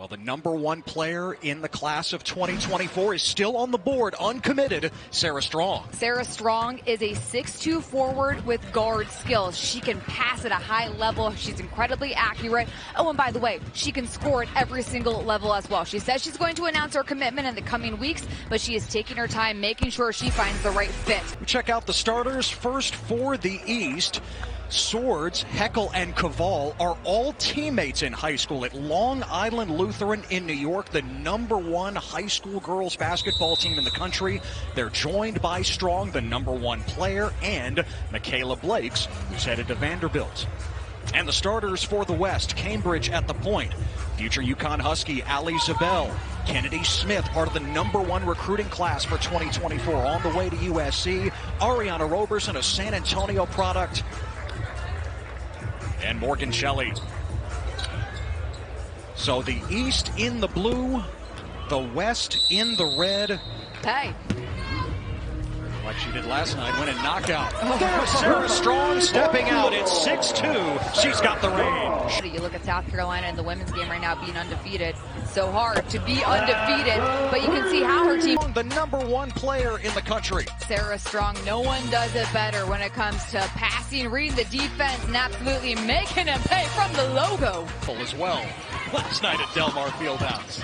Well, the #1 player in the class of 2024 is still on the board, uncommitted, Sarah Strong. Sarah Strong is a 6'2" forward with guard skills. She can pass at a high level. She's incredibly accurate. Oh, and by the way, she can score at every single level as well. She says she's going to announce her commitment in the coming weeks, but she is taking her time, making sure she finds the right fit. Check out the starters. First for the East. Swords, Heckel, and Caval are all teammates in high school at Long Island Lutheran in New York, the #1 high school girls basketball team in the country. They're joined by Strong, the #1 player, and Michaela Blakes, who's headed to Vanderbilt. And the starters for the West, Cambridge at the point. Future UConn Husky Allie Ziebell, Kennedy Smith, part of the #1 recruiting class for 2024, on the way to USC. Ariana Roberson, a San Antonio product. And Morgan Cheli. So the East in the blue, the West in the red. Hey. Like she did last night, winning knockout. There's Sarah Strong stepping out at 6'2". She's got the range. You look at South Carolina in the women's game right now being undefeated. So hard to be undefeated, but you can see how her team... The #1 player in the country. Sarah Strong, no one does it better when it comes to passing, reading the defense, and absolutely making them pay from the logo. As well, last night at Del Mar Fieldhouse.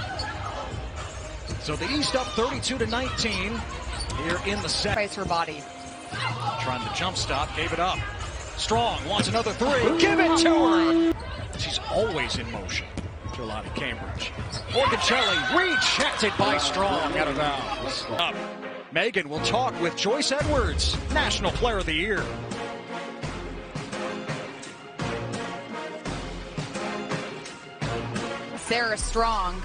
So the East up 32-19. Here in the set. Price her body. Trying the jump stop, gave it up. Strong wants another three. Give it to her. She's always in motion. Jelani Cambridge. Morgan Cheli rejected by Strong out of bounds. Up. Megan will talk with Joyce Edwards, National Player of the Year. Sarah Strong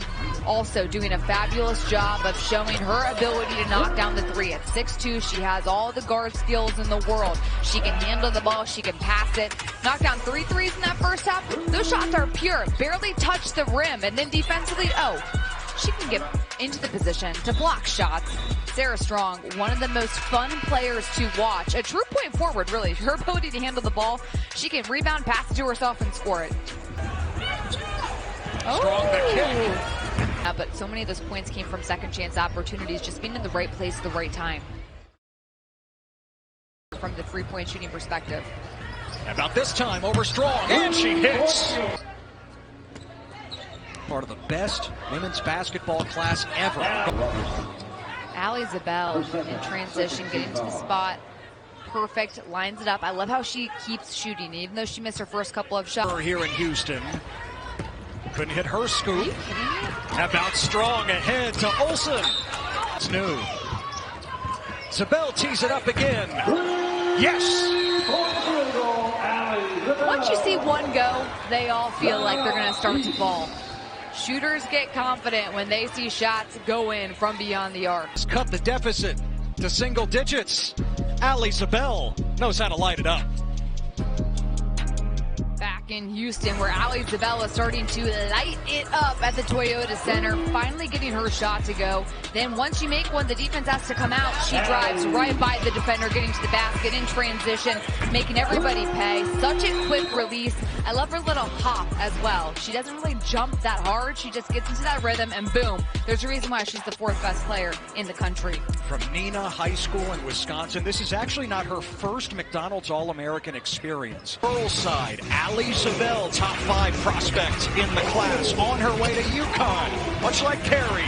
also doing a fabulous job of showing her ability to knock down the three. At 6'2", she has all the guard skills in the world. She can handle the ball, she can pass it. Knocked down 3 threes in that first half. Those shots are pure, barely touched the rim. And then defensively, she can get into the position to block shots. Sarah Strong, one of the most fun players to watch. A true point forward, really. Her ability to handle the ball. She can rebound, pass it to herself, and score it. Strong the kick. But so many of those points came from second chance opportunities, just being in the right place at the right time. From the three-point shooting perspective. About this time over Strong, and she hits. Part of the best women's basketball class ever. Allie Ziebell in transition, getting to the spot. Perfect, lines it up. I love how she keeps shooting, even though she missed her first couple of shots. Here in Houston. Couldn't hit her scoop. How about Strong ahead to Olsen? It's new. Ziebell tees it up again. Yes! Once you see one go, they all feel like they're going to start to fall. Shooters get confident when they see shots go in from beyond the arc. Cut the deficit to single digits. Allie Ziebell knows how to light it up. Back in Houston, where Allie Ziebell is starting to light it up at the Toyota Center, finally getting her shot to go. Then once you make one, the defense has to come out. She drives right by the defender, getting to the basket in transition, making everybody pay. Such a quick release. I love her little hop as well. She doesn't really jump that hard. She just gets into that rhythm, and boom. There's a reason why she's the 4th best player in the country. From Neenah High School in Wisconsin, this is actually not her first McDonald's All-American experience. Girls side, Allie Ziebell, top 5 prospect in the class, on her way to UConn, much like Perry.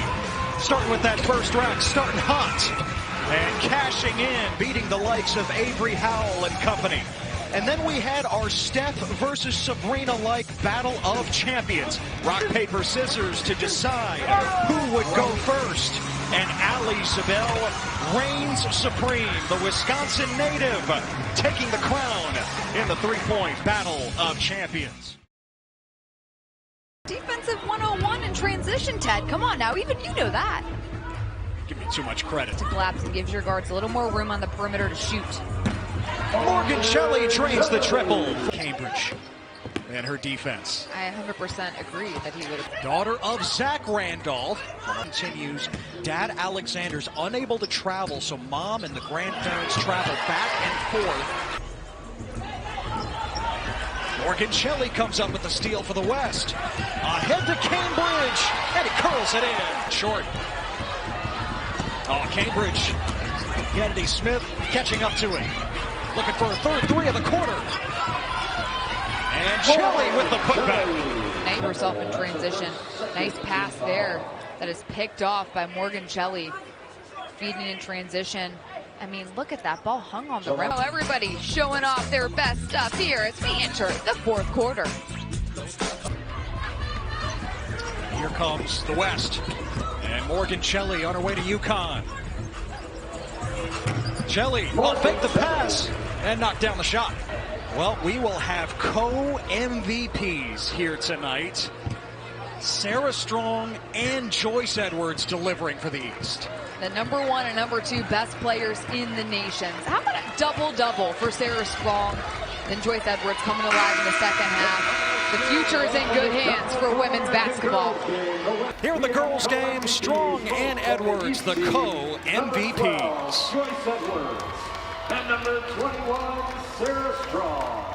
Starting with that first rack, starting hot, and cashing in, beating the likes of Avery Howell and company. And then we had our Steph versus Sabrina-like battle of champions. Rock, paper, scissors to decide who would go first. And Allie Ziebell reigns supreme, the Wisconsin native, taking the crown in the three-point battle of champions. Defensive 101 in transition, Ted. Come on now, even you know that. Give me too much credit. To collapse and gives your guards a little more room on the perimeter to shoot. Morgan Cheli trains the triple. Cambridge and her defense. I 100% agree that he would have. Daughter of Zach Randolph continues. Dad Alexander's unable to travel, so mom and the grandparents travel back and forth. Morgan Cheli comes up with the steal for the West. Ahead to Cambridge. drills it in. Short. Oh, Cambridge. Kennedy Smith catching up to it. Looking for a third three of the quarter. And Cheli with the putback. Named herself in transition. Nice pass there that is picked off by Morgan Cheli. Feeding in transition. I mean, look at that ball hung on the rim. Oh, everybody showing off their best stuff here as we enter the fourth quarter. Here comes the West. And Morgan Cheli on her way to UConn. Cheli will fake the pass and knock down the shot. Well, we will have co-MVPs here tonight. Sarah Strong and Joyce Edwards delivering for the East. The number 1 and number 2 best players in the nation. How about a double-double for Sarah Strong? Then Joyce Edwards coming alive in the second half. The future is in good hands for women's basketball. Here in the girls' game, Strong and Edwards, the co-MVPs. Joyce Edwards and number 21, Sarah Strong.